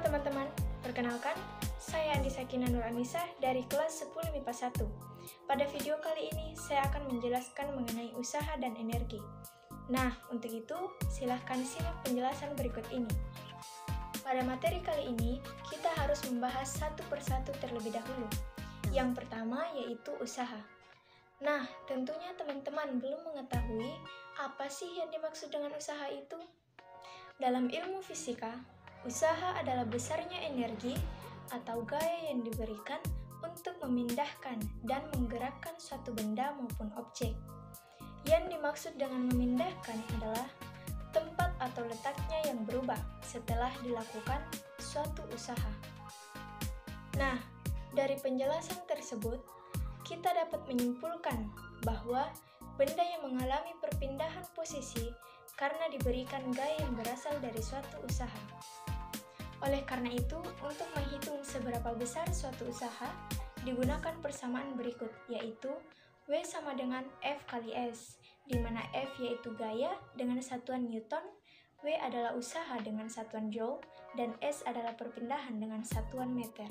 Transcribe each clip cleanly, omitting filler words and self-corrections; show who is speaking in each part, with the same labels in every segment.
Speaker 1: teman-teman, perkenalkan, saya Andi Sakina Nur Anissa dari kelas 10 MIPA 1. Pada video kali ini, saya akan menjelaskan mengenai usaha dan energi. Nah, untuk itu, silahkan simak penjelasan berikut ini. Pada materi kali ini, kita harus membahas satu persatu terlebih dahulu. Yang pertama yaitu usaha. Nah, tentunya teman-teman belum mengetahui apa sih yang dimaksud dengan usaha itu? Dalam ilmu fisika, usaha adalah besarnya energi atau gaya yang diberikan untuk memindahkan dan menggerakkan suatu benda maupun objek. Yang dimaksud dengan memindahkan adalah tempat atau letaknya yang berubah setelah dilakukan suatu usaha. Nah, dari penjelasan tersebut, kita dapat menyimpulkan bahwa benda yang mengalami perpindahan posisi karena diberikan gaya yang berasal dari suatu usaha. Oleh karena itu, untuk menghitung seberapa besar suatu usaha, digunakan persamaan berikut, yaitu W sama dengan F kali S, di mana F yaitu gaya dengan satuan Newton, W adalah usaha dengan satuan Joule, dan S adalah perpindahan dengan satuan meter.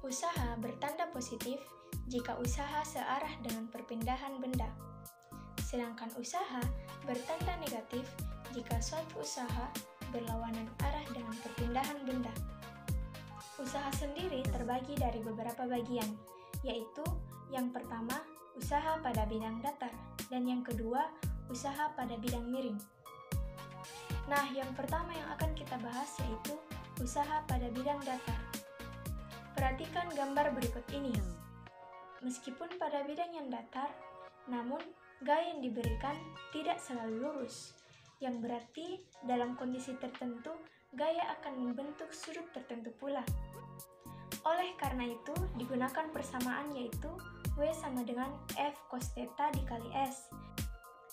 Speaker 1: Usaha bertanda positif jika usaha searah dengan perpindahan benda. Sedangkan usaha bertanda negatif jika suatu usaha berlawanan arah dengan perpindahan benda. Usaha sendiri terbagi dari beberapa bagian, yaitu yang pertama, usaha pada bidang datar, dan yang kedua, usaha pada bidang miring. Nah, yang pertama yang akan kita bahas yaitu usaha pada bidang datar. Perhatikan gambar berikut ini. Meskipun pada bidang yang datar, namun gaya yang diberikan tidak selalu lurus, yang berarti dalam kondisi tertentu gaya akan membentuk sudut tertentu pula. Oleh karena itu, digunakan persamaan yaitu W sama dengan F cos theta dikali S,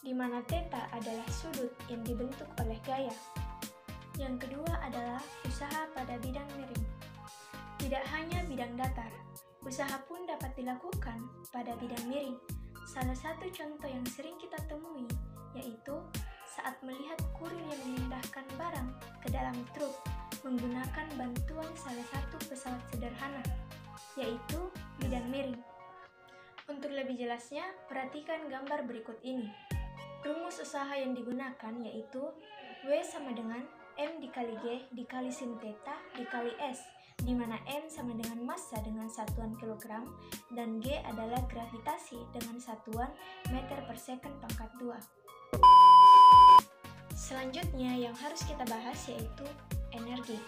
Speaker 1: di mana theta adalah sudut yang dibentuk oleh gaya. Yang kedua adalah usaha pada bidang miring. Tidak hanya bidang datar, usaha pun dapat dilakukan pada bidang miring. Salah satu contoh yang sering kita temui yaitu saat melihat kurir yang memindahkan barang ke dalam truk menggunakan bantuan salah satu pesawat sederhana, yaitu bidang miring. Untuk lebih jelasnya, perhatikan gambar berikut ini. Rumus usaha yang digunakan yaitu W sama dengan M dikali G dikali sin theta dikali S, di mana M sama dengan massa dengan satuan kilogram dan G adalah gravitasi dengan satuan meter per second pangkat 2. Selanjutnya yang harus kita bahas yaitu energi.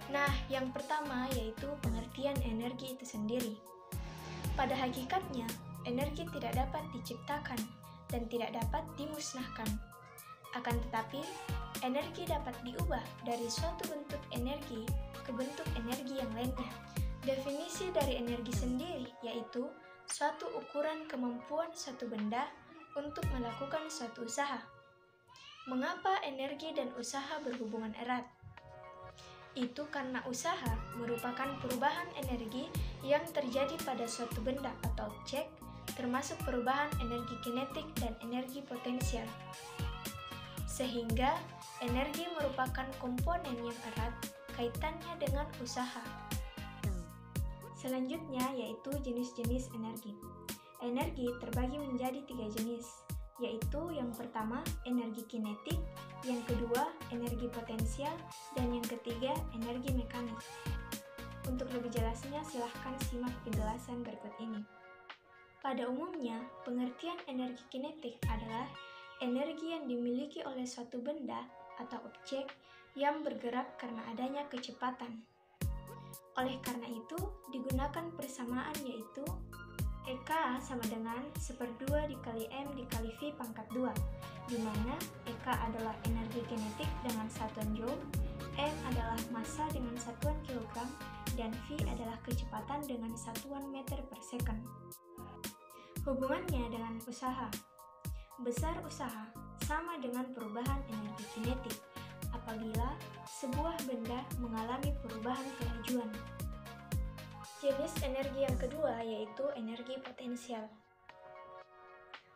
Speaker 1: Nah, yang pertama yaitu pengertian energi itu sendiri. Pada hakikatnya, energi tidak dapat diciptakan dan tidak dapat dimusnahkan. Akan tetapi, energi dapat diubah dari suatu bentuk energi ke bentuk energi yang lainnya. Definisi dari energi sendiri yaitu suatu ukuran kemampuan suatu benda untuk melakukan suatu usaha. Mengapa energi dan usaha berhubungan erat? Itu karena usaha merupakan perubahan energi yang terjadi pada suatu benda atau objek, termasuk perubahan energi kinetik dan energi potensial. Sehingga energi merupakan komponen yang erat kaitannya dengan usaha. Selanjutnya yaitu jenis-jenis energi. Energi terbagi menjadi 3 jenis, yaitu yang pertama energi kinetik, yang kedua energi potensial, dan yang ketiga energi mekanik. Untuk lebih jelasnya silahkan simak penjelasan berikut ini. Pada umumnya, pengertian energi kinetik adalah energi yang dimiliki oleh suatu benda atau objek yang bergerak karena adanya kecepatan. Oleh karena itu, digunakan persamaan yaitu EK sama dengan 1/2 dikali M dikali V pangkat 2, di mana EK adalah energi kinetik dengan satuan Joule, M adalah massa dengan satuan kilogram, dan V adalah kecepatan dengan satuan meter per second. Hubungannya dengan usaha. Besar usaha sama dengan perubahan energi kinetik apabila sebuah benda mengalami perubahan kelajuan. Jenis energi yang kedua yaitu energi potensial.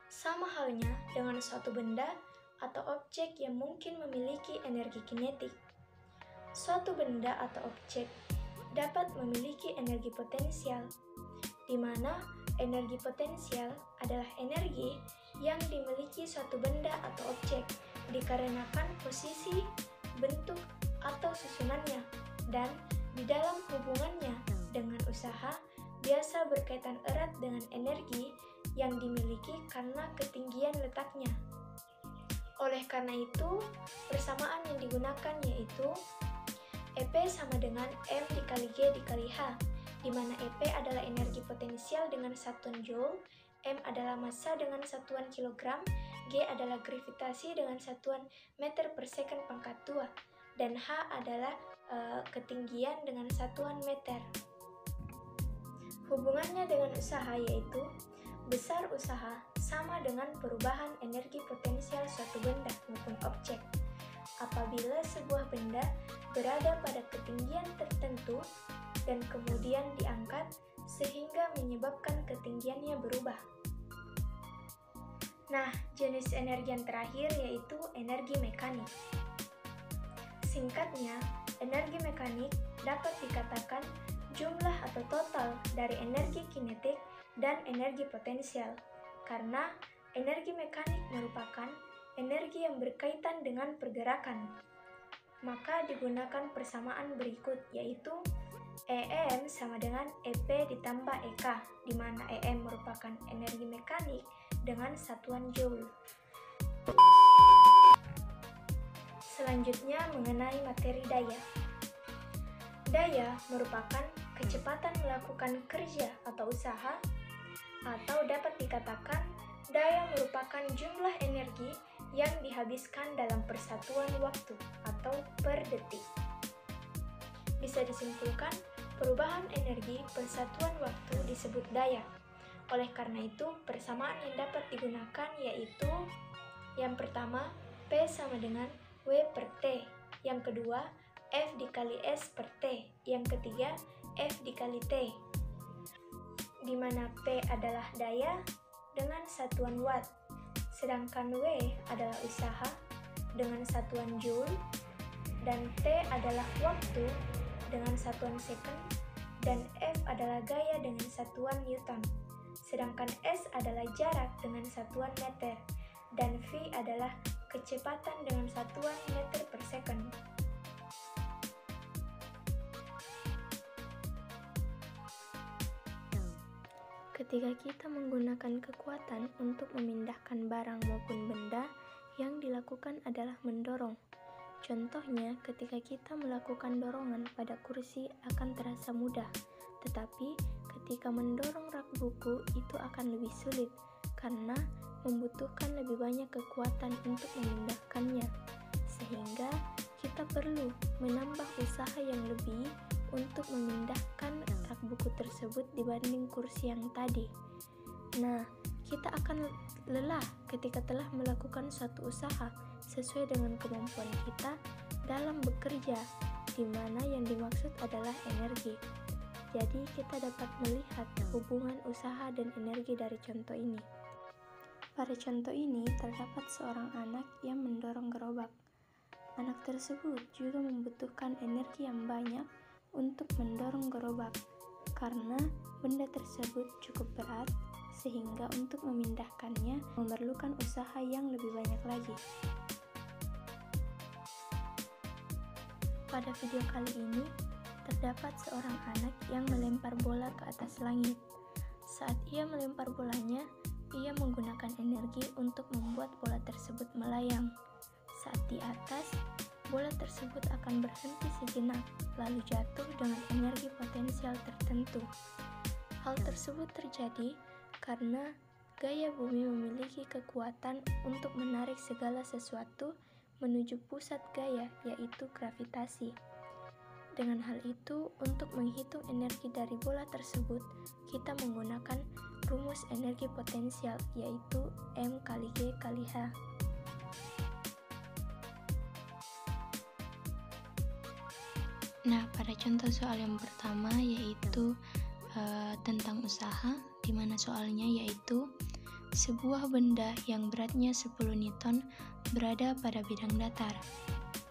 Speaker 1: Sama halnya dengan suatu benda atau objek yang mungkin memiliki energi kinetik. suatu benda atau objek dapat memiliki energi potensial, di mana energi potensial adalah energi yang dimiliki suatu benda atau objek dikarenakan posisi, bentuk, atau susunannya, dan di dalam hubungannya dengan usaha biasa berkaitan erat dengan energi yang dimiliki karena ketinggian letaknya. Oleh karena itu, persamaan yang digunakan yaitu EP sama dengan M dikali G dikali H, di mana EP adalah energi potensial dengan satuan joule, M adalah massa dengan satuan kilogram, G adalah gravitasi dengan satuan meter per second pangkat 2, dan H adalah ketinggian dengan satuan meter. Hubungannya dengan usaha yaitu besar usaha sama dengan perubahan energi potensial suatu benda maupun objek. Apabila sebuah benda berada pada ketinggian tertentu dan kemudian diangkat sehingga menyebabkan ketinggiannya berubah. Nah, jenis energi yang terakhir yaitu energi mekanik. Singkatnya, energi mekanik dapat dikatakan jumlah atau total dari energi kinetik dan energi potensial, karena energi mekanik merupakan energi yang berkaitan dengan pergerakan. Maka digunakan persamaan berikut, yaitu EM sama dengan EP ditambah EK, di mana EM merupakan energi mekanik dengan satuan joule. Selanjutnya mengenai materi daya. Daya merupakan kecepatan melakukan kerja atau usaha, atau dapat dikatakan daya merupakan jumlah energi yang dihabiskan dalam persatuan waktu atau per detik. Bisa disimpulkan, perubahan energi persatuan waktu disebut daya. Oleh karena itu, persamaan yang dapat digunakan yaitu yang pertama, P sama dengan W per T, yang kedua, F dikali S per T, yang ketiga, F dikali T, di mana P adalah daya dengan satuan watt, sedangkan W adalah usaha dengan satuan joule, dan T adalah waktu dengan satuan second, dan F adalah gaya dengan satuan newton, sedangkan S adalah jarak dengan satuan meter, dan V adalah kecepatan dengan satuan meter per second. Ketika kita menggunakan kekuatan untuk memindahkan barang maupun benda, yang dilakukan adalah mendorong. Contohnya, ketika kita melakukan dorongan pada kursi akan terasa mudah, tetapi ketika mendorong rak buku itu akan lebih sulit, karena membutuhkan lebih banyak kekuatan untuk memindahkannya, sehingga kita perlu menambah usaha yang lebih untuk memindahkan rak buku tersebut dibanding kursi yang tadi. Nah, kita akan lelah ketika telah melakukan suatu usaha sesuai dengan kemampuan kita dalam bekerja, di mana yang dimaksud adalah energi. Jadi, kita dapat melihat hubungan usaha dan energi dari contoh ini. Pada contoh ini, terdapat seorang anak yang mendorong gerobak. Anak tersebut juga membutuhkan energi yang banyak untuk mendorong gerobak, karena benda tersebut cukup berat, sehingga untuk memindahkannya memerlukan usaha yang lebih banyak lagi. Pada video kali ini, terdapat seorang anak yang melempar bola ke atas langit. Saat ia melempar bolanya, ia menggunakan energi untuk membuat bola tersebut melayang. Saat di atas, bola tersebut akan berhenti sejenak, lalu jatuh dengan energi potensial tertentu. Hal tersebut terjadi karena gaya bumi memiliki kekuatan untuk menarik segala sesuatu menuju pusat gaya, yaitu gravitasi. Dengan hal itu, untuk menghitung energi dari bola tersebut, kita menggunakan rumus energi potensial, yaitu M kali G kali H. Nah, pada contoh soal yang pertama yaitu tentang usaha, di mana soalnya yaitu sebuah benda yang beratnya 10 Newton berada pada bidang datar.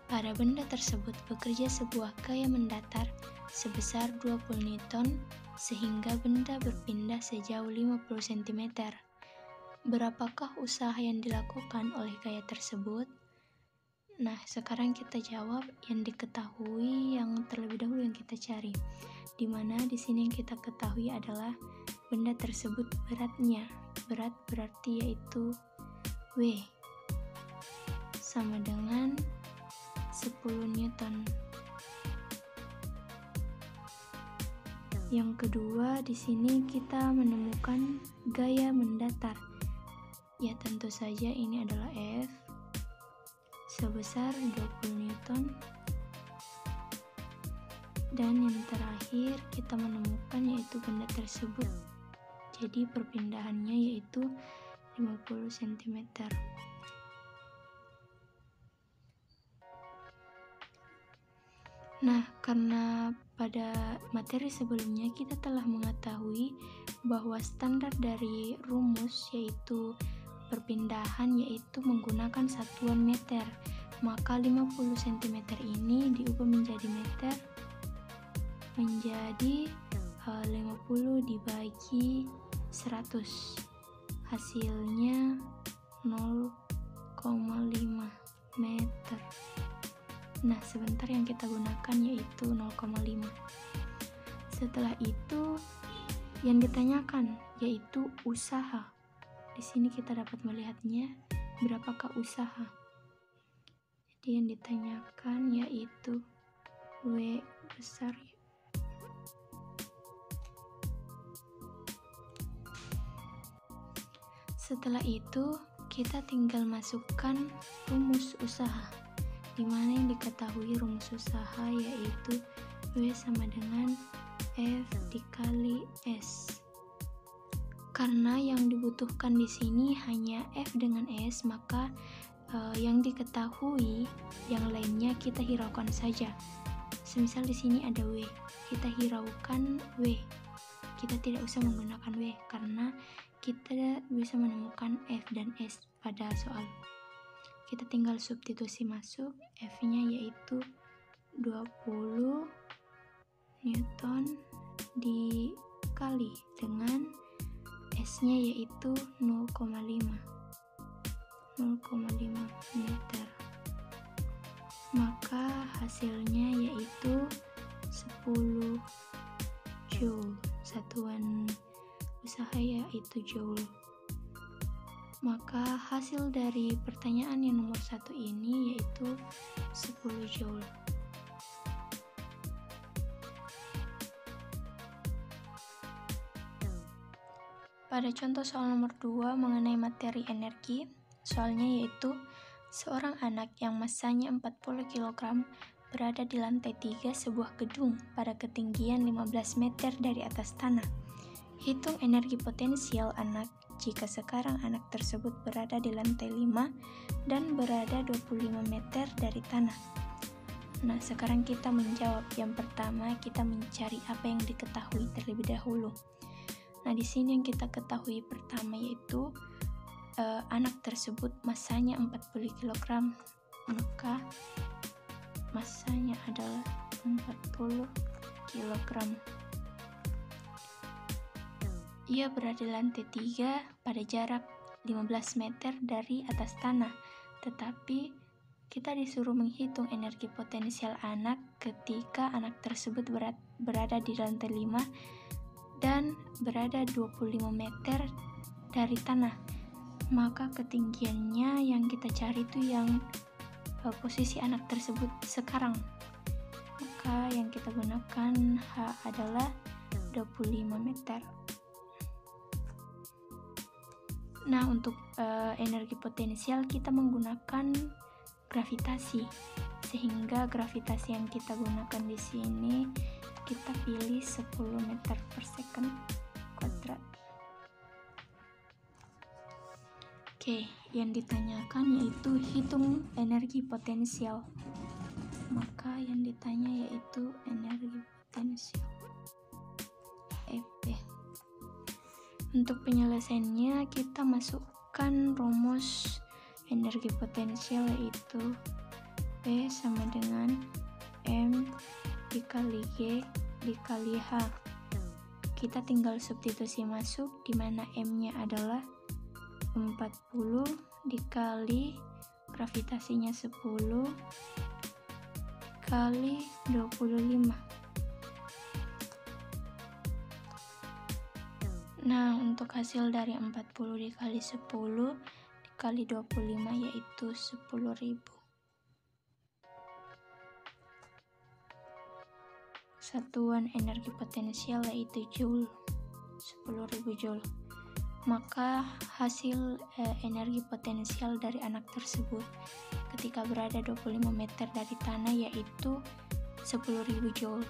Speaker 1: Pada benda tersebut bekerja sebuah gaya mendatar sebesar 20 Newton sehingga benda berpindah sejauh 50 cm. Berapakah usaha yang dilakukan oleh gaya tersebut? Nah, sekarang kita jawab yang diketahui yang terlebih dahulu yang kita cari. Di mana di sini yang kita ketahui adalah benda tersebut beratnya. Berat berarti yaitu W sama dengan 10 Newton. Yang kedua, di sini kita menemukan gaya mendatar. Ya, tentu saja ini adalah F sebesar 20 Newton. Dan yang terakhir kita menemukan yaitu benda tersebut. Jadi perpindahannya yaitu 50 cm. Nah, karena pada materi sebelumnya kita telah mengetahui bahwa standar dari rumus yaitu perpindahan yaitu menggunakan satuan meter, maka 50 cm ini diubah menjadi meter menjadi 50 dibagi 100, hasilnya 0,5 meter. Nah, sebentar yang kita gunakan yaitu 0,5. Setelah itu yang ditanyakan yaitu usaha. Di sini kita dapat melihatnya berapakah usaha. Jadi yang ditanyakan yaitu W besar. Setelah itu kita tinggal masukkan rumus usaha, di mana yang diketahui rumus usaha yaitu W sama dengan F dikali S. Karena yang dibutuhkan di sini hanya F dengan S, maka yang diketahui yang lainnya kita hiraukan saja. Semisal di sini ada W, kita hiraukan W. Kita tidak usah menggunakan W karena kita bisa menemukan F dan S pada soal. Kita tinggal substitusi masuk, F-nya yaitu 20 Newton dikali dengan S-nya yaitu 0,5 meter. Maka hasilnya yaitu 10 Joule. Satuan usaha yaitu Joule. Maka hasil dari pertanyaan yang nomor 1 ini yaitu 10 Joule. Pada contoh soal nomor 2 mengenai materi energi, soalnya yaitu seorang anak yang masanya 40 kg berada di lantai 3 sebuah gedung pada ketinggian 15 meter dari atas tanah. Hitung energi potensial anak jika sekarang anak tersebut berada di lantai 5 dan berada 25 meter dari tanah. Nah, sekarang kita menjawab. Yang pertama, kita mencari apa yang diketahui terlebih dahulu. Nah, di sini yang kita ketahui pertama yaitu anak tersebut masanya 40 kg, maka masanya adalah 40 kg. Ia berada di lantai 3 pada jarak 15 meter dari atas tanah, tetapi kita disuruh menghitung energi potensial anak ketika anak tersebut berada di lantai 5 dan berada 25 meter dari tanah. Maka ketinggiannya yang kita cari itu yang posisi anak tersebut sekarang. Maka yang kita gunakan H adalah 25 meter. Nah, untuk energi potensial kita menggunakan gravitasi. Sehingga gravitasi yang kita gunakan di sini kita pilih 10 meter per second kuadrat. Oke, yang ditanyakan yaitu hitung energi potensial. Maka yang ditanya yaitu energi potensial EP. Untuk penyelesaiannya kita masukkan rumus energi potensial yaitu P P sama dengan M dikali G dikali H. Kita tinggal substitusi masuk, di mana M-nya adalah 40 dikali gravitasinya 10 kali 25. Nah, untuk hasil dari 40 dikali 10 dikali 25 yaitu 10.000. Satuan energi potensial yaitu joule, 10.000 joule. Maka hasil energi potensial dari anak tersebut ketika berada 25 meter dari tanah yaitu 10.000 joule.